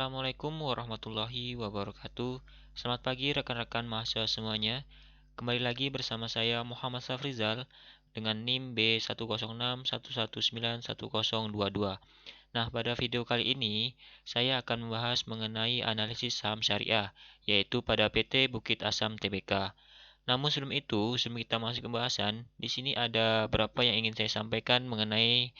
Assalamualaikum warahmatullahi wabarakatuh. Selamat pagi rekan-rekan mahasiswa semuanya. Kembali lagi bersama saya Muhammad Safrizal dengan NIM B10611911022. Nah, pada video kali ini saya akan membahas mengenai analisis saham syariah, yaitu pada PT Bukit Asam Tbk. Namun sebelum kita masuk ke pembahasan, di sini ada beberapa yang ingin saya sampaikan mengenai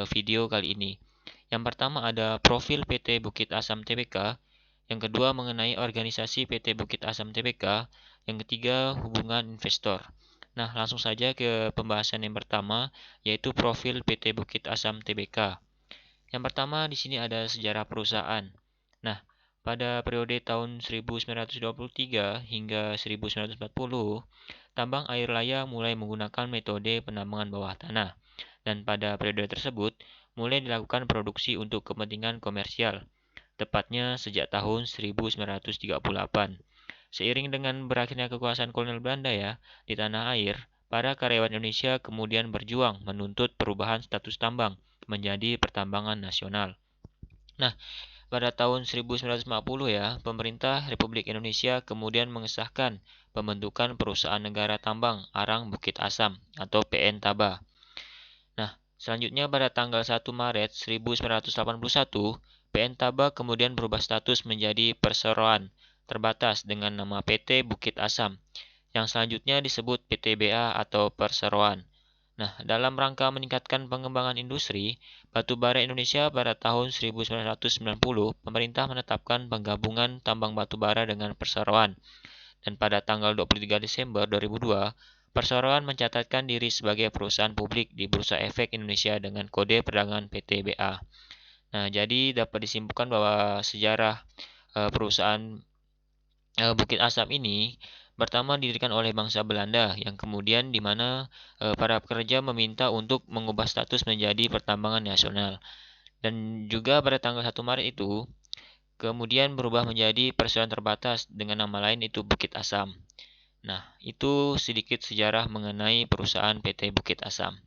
video kali ini. Yang pertama ada profil PT Bukit Asam Tbk, yang kedua mengenai organisasi PT Bukit Asam Tbk, yang ketiga hubungan investor. Nah, langsung saja ke pembahasan yang pertama, yaitu profil PT Bukit Asam Tbk. Yang pertama di sini ada sejarah perusahaan. Nah, pada periode tahun 1923 hingga 1940, tambang air laya mulai menggunakan metode penambangan bawah tanah. Dan pada periode tersebut, mulai dilakukan produksi untuk kepentingan komersial, tepatnya sejak tahun 1938. Seiring dengan berakhirnya kekuasaan kolonial Belanda di tanah air, para karyawan Indonesia kemudian berjuang menuntut perubahan status tambang menjadi pertambangan nasional. Nah, pada tahun 1950 pemerintah Republik Indonesia kemudian mengesahkan pembentukan Perusahaan Negara Tambang Arang Bukit Asam atau PN Taba. Nah, selanjutnya pada tanggal 1 Maret 1981, PN Taba kemudian berubah status menjadi perseroan terbatas dengan nama PT Bukit Asam, yang selanjutnya disebut PTBA atau Perseroan. Nah, dalam rangka meningkatkan pengembangan industri batubara Indonesia pada tahun 1990, pemerintah menetapkan penggabungan tambang batubara dengan perseroan. Dan pada tanggal 23 Desember 2002, Perseroan mencatatkan diri sebagai perusahaan publik di Bursa Efek Indonesia dengan kode perdagangan PTBA. Nah, jadi dapat disimpulkan bahwa sejarah perusahaan Bukit Asam ini pertama didirikan oleh bangsa Belanda yang kemudian di mana para pekerja meminta untuk mengubah status menjadi pertambangan nasional. Dan juga pada tanggal 1 Maret itu kemudian berubah menjadi perseroan terbatas dengan nama lain itu Bukit Asam. Nah, itu sedikit sejarah mengenai perusahaan PT Bukit Asam.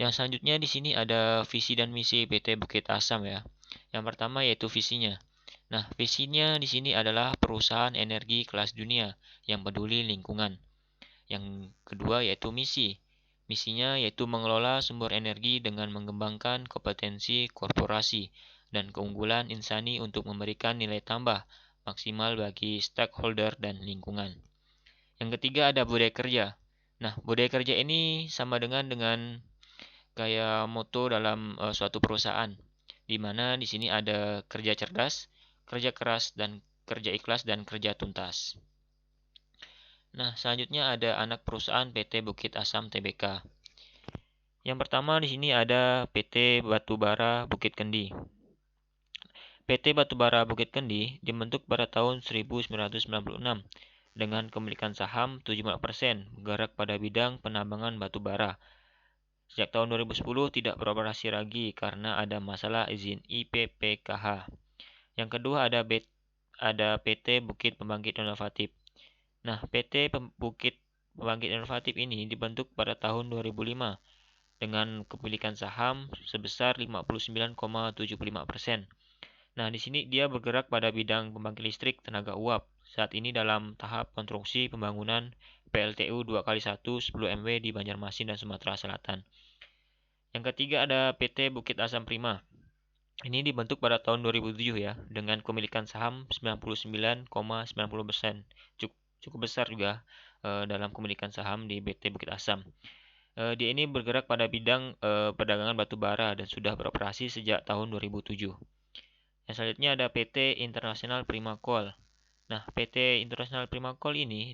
Yang selanjutnya di sini ada visi dan misi PT Bukit Asam ya. Yang pertama yaitu visinya. Nah, visinya di sini adalah perusahaan energi kelas dunia yang peduli lingkungan. Yang kedua yaitu misi. Misinya yaitu mengelola sumber energi dengan mengembangkan kompetensi korporasi dan keunggulan insani untuk memberikan nilai tambah maksimal bagi stakeholder dan lingkungan. Yang ketiga ada budaya kerja. Nah, budaya kerja ini sama dengan kayak moto dalam suatu perusahaan, di mana di sini ada kerja cerdas, kerja keras, dan kerja ikhlas dan kerja tuntas. Nah, selanjutnya ada anak perusahaan PT Bukit Asam Tbk. Yang pertama di sini ada PT Batubara Bukit Kendi. PT Batubara Bukit Kendi dibentuk pada tahun 1996 dengan kepemilikan saham 75%, bergerak pada bidang penambangan batu bara. Sejak tahun 2010 tidak beroperasi lagi karena ada masalah izin IPPKH. Yang kedua ada PT Bukit Pembangkit Inovatif. Nah, PT Bukit Pembangkit Inovatif ini dibentuk pada tahun 2005 dengan kepemilikan saham sebesar 59,75%. Nah, di sini dia bergerak pada bidang pembangkit listrik tenaga uap. Saat ini dalam tahap konstruksi pembangunan PLTU 2x1 10 MW di Banjarmasin dan Sumatera Selatan. Yang ketiga ada PT Bukit Asam Prima. Ini dibentuk pada tahun 2007 dengan kepemilikan saham 99,90%. Cukup besar juga dalam kepemilikan saham di PT Bukit Asam. Dia ini bergerak pada bidang perdagangan batu bara dan sudah beroperasi sejak tahun 2007. Yang selanjutnya ada PT Internasional Primakol. Nah, PT Internasional Primakol ini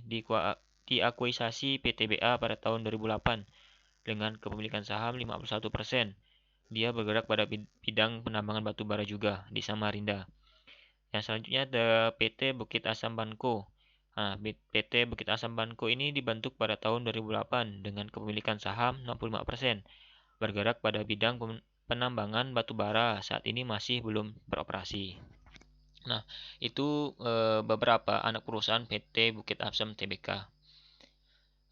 diakuisasi PTBA pada tahun 2008 dengan kepemilikan saham 51%. Dia bergerak pada bidang penambangan batu bara juga di Samarinda. Yang selanjutnya ada PT Bukit Asam Banco. Nah, PT Bukit Asam Banco ini dibentuk pada tahun 2008 dengan kepemilikan saham 65%. Bergerak pada bidang penambangan batu bara, saat ini masih belum beroperasi. Nah, itu beberapa anak perusahaan PT Bukit Asam Tbk.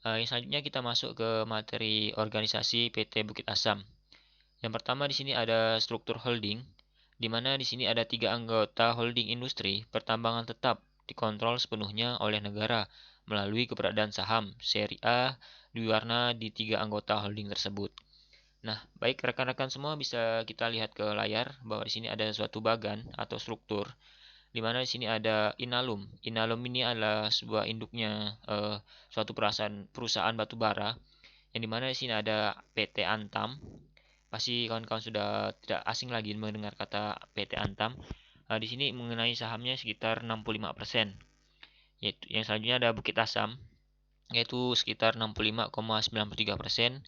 Yang selanjutnya kita masuk ke materi organisasi PT Bukit Asam. Yang pertama di sini ada struktur holding. di mana di sini ada 3 anggota holding industri pertambangan tetap dikontrol sepenuhnya oleh negara melalui keberadaan saham seri A diwarna di 3 anggota holding tersebut. Nah, baik rekan-rekan semua bisa kita lihat ke layar bahwa di sini ada suatu bagan atau struktur di mana di sini ada Inalum. Inalum ini adalah sebuah induknya suatu perusahaan batubara yang dimana di sini ada PT Antam. Pasti kawan-kawan sudah tidak asing lagi mendengar kata PT Antam. Di sini mengenai sahamnya sekitar 65%. Yaitu yang selanjutnya ada Bukit Asam yaitu sekitar 65,93%.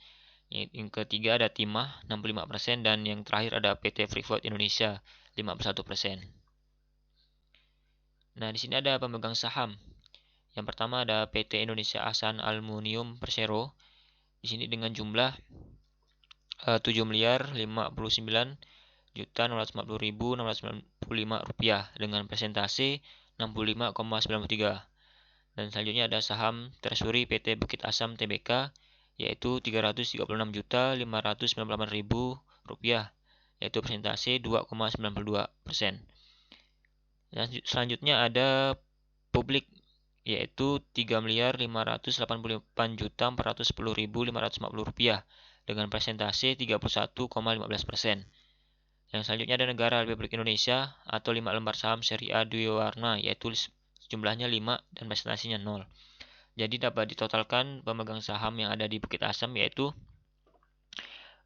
Yang ketiga ada Timah 65% dan yang terakhir ada PT Freeport Indonesia 51%. Nah, di sini ada pemegang saham. Yang pertama ada PT Indonesia Asan Aluminium Persero. Di sini dengan jumlah 7.059.640.695 rupiah dengan persentase 65,93. Dan selanjutnya ada saham Treasury PT Bukit Asam Tbk yaitu 336.598.000 rupiah yaitu persentase 2,92%. Dan selanjutnya ada publik yaitu 3.588.410.550 rupiah dengan persentase 31,15%. Yang selanjutnya ada negara Republik Indonesia atau 5 lembar saham seri A dua warna yaitu jumlahnya 5 dan presentasinya 0. Jadi dapat ditotalkan pemegang saham yang ada di Bukit Asam yaitu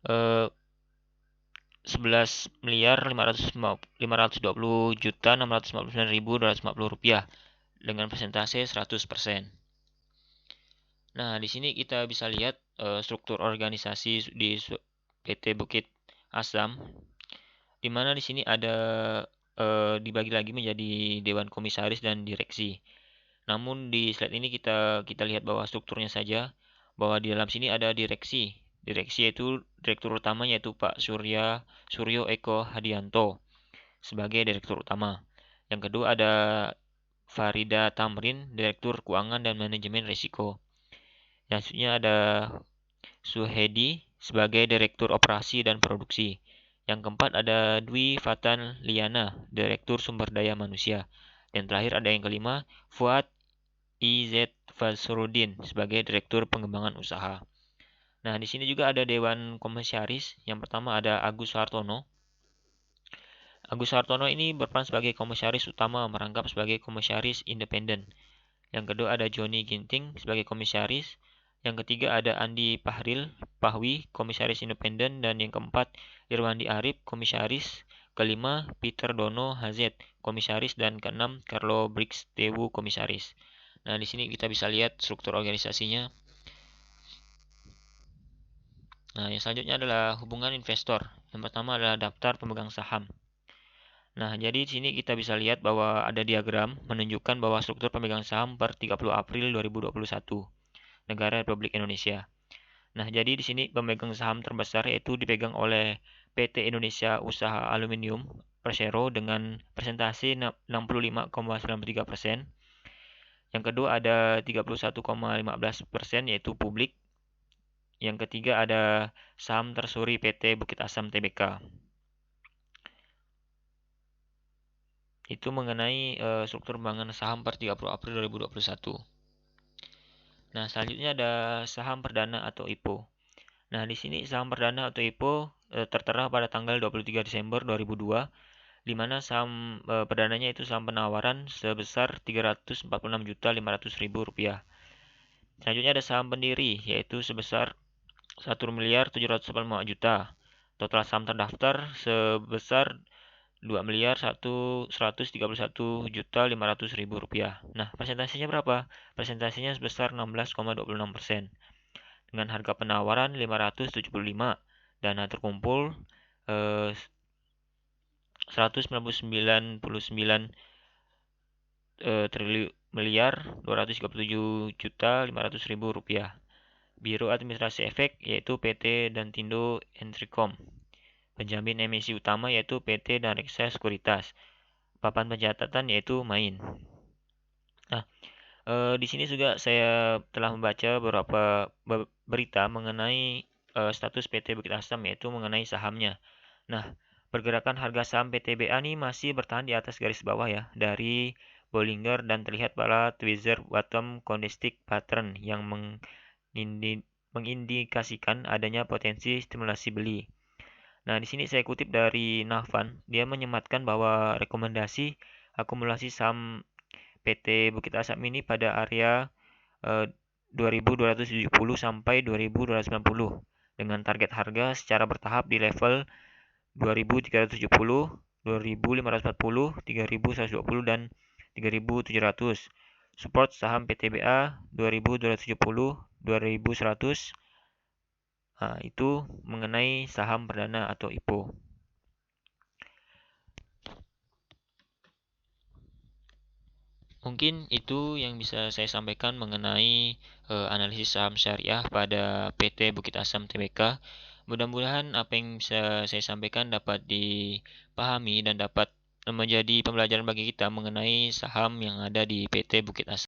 11.520.659.250 rupiah dengan persentase 100%. Nah, di sini kita bisa lihat struktur organisasi di PT Bukit Asam, di mana di sini ada dibagi lagi menjadi dewan komisaris dan direksi. Namun di slide ini kita lihat bahwa strukturnya saja, bahwa di dalam sini ada direksi. Direksi yaitu direktur utama yaitu Pak Suryo Eko Hadianto sebagai direktur utama. Yang kedua ada Farida Tamrin, direktur keuangan dan manajemen risiko. Yang selanjutnya ada Suhedi sebagai direktur operasi dan produksi. Yang keempat ada Dwi Fatan Liana, direktur sumber daya manusia. Dan terakhir ada yang kelima, Fuad IZ Fasrudin sebagai direktur pengembangan usaha. Nah, di sini juga ada dewan komisaris. Yang pertama ada Agus Hartono. Agus Hartono ini berperan sebagai komisaris utama, merangkap sebagai komisaris independen. Yang kedua ada Joni Ginting sebagai komisaris. Yang ketiga ada Andi Pahwi, komisaris independen. Dan yang keempat Irwandi Arif, komisaris. Kelima Peter Dono HZ, komisaris. Dan keenam Carlo Brix Tewu, komisaris. Nah, di sini kita bisa lihat struktur organisasinya. Nah, yang selanjutnya adalah hubungan investor. Yang pertama adalah daftar pemegang saham. Nah, jadi di sini kita bisa lihat bahwa ada diagram menunjukkan bahwa struktur pemegang saham per 30 April 2021 negara Republik Indonesia. Nah, jadi di sini pemegang saham terbesar yaitu dipegang oleh PT Indonesia Usaha Aluminium Persero dengan persentase 65,93%. Yang kedua ada 31,15% yaitu publik. Yang ketiga ada saham Treasury PT Bukit Asam Tbk. Itu mengenai struktur pengembangan saham per 30 April 2021. Nah, selanjutnya ada saham perdana atau IPO. Nah, di sini saham perdana atau IPO tertera pada tanggal 23 Desember 2002, di mana saham perdananya itu saham penawaran sebesar Rp346.500.000. Selanjutnya ada saham pendiri, yaitu sebesar Rp1.785.000.000. Total saham terdaftar sebesar Rp2.131.500.000. Nah, persentasenya berapa? Persentasenya sebesar 16,26%. Dengan harga penawaran 575, dana terkumpul 199.237.500.000 rupiah. Biro Administrasi Efek yaitu PT Dantindo Entricom. Penjamin emisi utama yaitu PT dan Reksa Sekuritas. Papan pencatatan yaitu Main. Nah, di sini juga saya telah membaca beberapa berita mengenai status PT Bukit Asam yaitu mengenai sahamnya. Nah, Pergerakan harga saham PTBA nih masih bertahan di atas garis bawah ya dari Bollinger dan terlihat pada tweezer bottom candlestick pattern yang mengindikasikan adanya potensi stimulasi beli. Nah, di sini saya kutip dari Nahvan, dia menyematkan bahwa rekomendasi akumulasi saham PT Bukit Asam ini pada area 2270 sampai 2290 dengan target harga secara bertahap di level 2370, 2540, 3120 dan 3700. Support saham PTBA 2270, 2100. Nah, itu mengenai saham perdana atau IPO. Mungkin itu yang bisa saya sampaikan mengenai analisis saham syariah pada PT Bukit Asam Tbk. Mudah-mudahan apa yang bisa saya sampaikan dapat dipahami dan dapat menjadi pembelajaran bagi kita mengenai saham yang ada di PT Bukit Asam.